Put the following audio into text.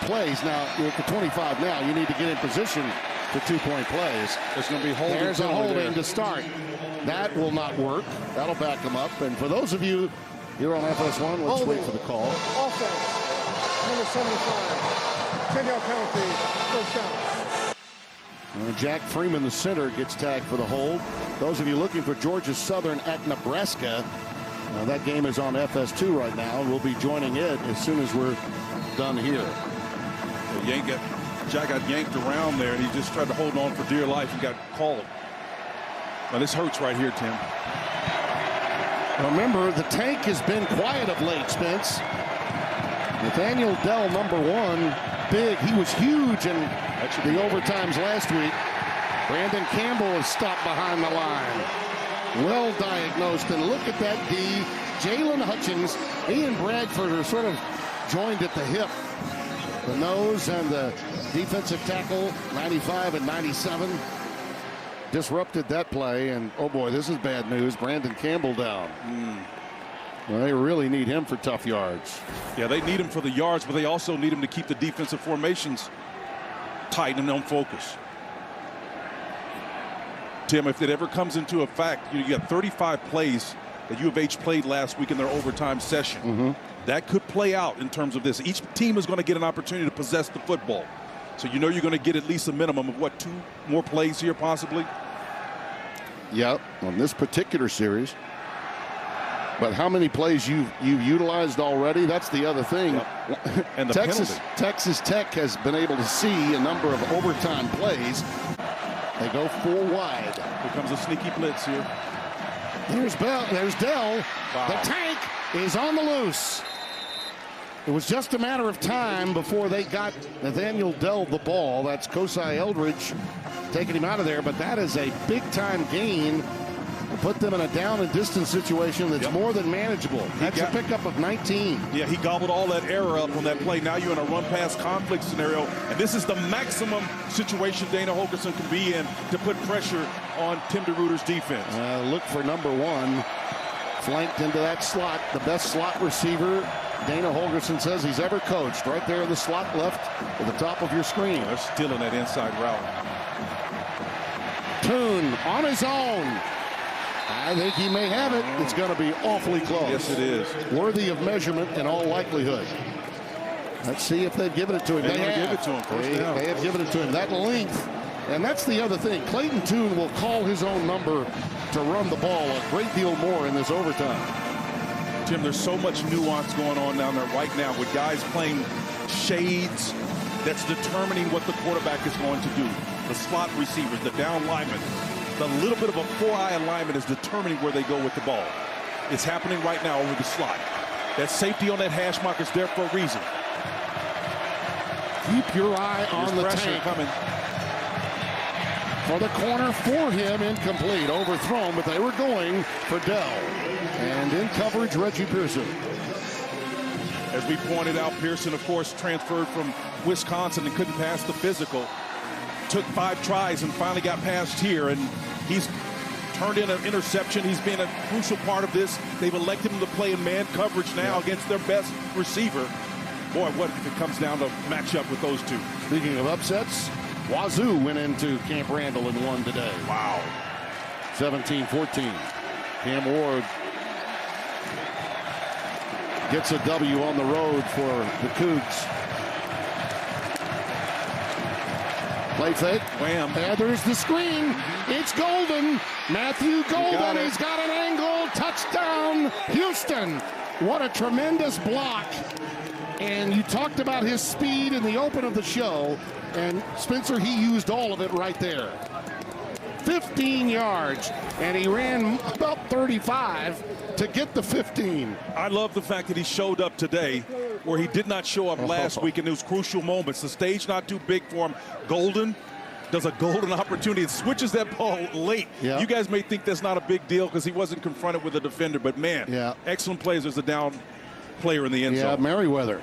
plays. Now, you're at the 25 now. You need to get in position for 2-point plays. There's going to be holding. There's a holding to start. That will not work. That'll back them up. And for those of you here on FS1, let's wait for the call. Offense, number 75. 10-yard penalty, first down. Jack Freeman, the center, gets tagged for the hold. Those of you looking for Georgia Southern at Nebraska, that game is on FS2 right now. We'll be joining it as soon as we're done here. Jack got yanked around there, and he just tried to hold on for dear life and got called. Now this hurts right here, Tim. Remember, the tank has been quiet of late, Spence. Nathaniel Dell, number 1, big. He was huge in the overtimes last week. Brandon Campbell is stopped behind the line. Well diagnosed, and look at that D. Jalen Hutchings, Ian Bradford are sort of joined at the hip. The nose and the defensive tackle, 95 and 97, disrupted that play, and oh boy, this is bad news. Brandon Campbell down. Well, they really need him for tough yards. Yeah, they need him for the yards, but they also need him to keep the defensive formations tight and on focus. Tim, if it ever comes into effect, you got 35 plays that U of H played last week in their overtime session. That could play out in terms of this. Each team is going to get an opportunity to possess the football. So you know you're going to get at least a minimum of, what, 2 more plays here possibly? Yep, on this particular series. But how many plays you've utilized already? That's the other thing. Yep. And the Texas Tech has been able to see a number of overtime plays. They go 4 wide. Here comes a sneaky blitz here. There's Dell. Wow. The tank is on the loose. It was just a matter of time before they got Nathaniel Dell the ball. That's Kosai Eldridge taking him out of there, but that is a big-time gain to put them in a down and distance situation that's more than manageable. That's a pickup of 19. Yeah, he gobbled all that error up on that play. Now you're in a run-pass conflict scenario, and this is the maximum situation Dana Holgorsen can be in to put pressure on Tim DeRuyter's defense. Look for number 1, flanked into that slot, the best slot receiver Dana Holgorsen says he's ever coached. Right there in the slot left at the top of your screen. They're still in that inside route. Toon on his own. I think he may have it. It's going to be awfully close. Yes, it is. Worthy of measurement in all likelihood. Let's see if they've given it to him. They have. Give it to him. They have given it to him. That length. And that's the other thing. Clayton Toon will call his own number to run the ball a great deal more in this overtime. Tim, there's so much nuance going on down there right now with guys playing shades that's determining what the quarterback is going to do. The slot receivers, the down linemen, the little bit of a 4-eye alignment is determining where they go with the ball. It's happening right now over the slot. That safety on that hash mark is there for a reason. Keep your eye on the tank. Coming. For the corner for him, incomplete, overthrown, but they were going for Dell. And in coverage, Reggie Pearson. As we pointed out, Pearson, of course, transferred from Wisconsin and couldn't pass the physical. Took 5 tries and finally got past here, and he's turned in an interception. He's been a crucial part of this. They've elected him to play in man coverage now against their best receiver. Boy, what if it comes down to match up with those two? Speaking of upsets, Wazoo went into Camp Randall and won today. Wow. 17-14. Cam Ward gets a W on the road for the Cougs. Play fake. Wham. And there's the screen. It's Golden. Matthew Golden. He's got an angle. Touchdown, Houston. What a tremendous block. And you talked about his speed in the open of the show. And Spencer, he used all of it right there. 15 yards. And he ran about 35 to get the 15. I love the fact that he showed up today where he did not show up last week in those crucial moments. The stage not too big for him. Golden does a golden opportunity. It switches that ball late. Yeah. You guys may think that's not a big deal because he wasn't confronted with a defender, but man, excellent plays as a down player in the end zone. Yeah, Merriweather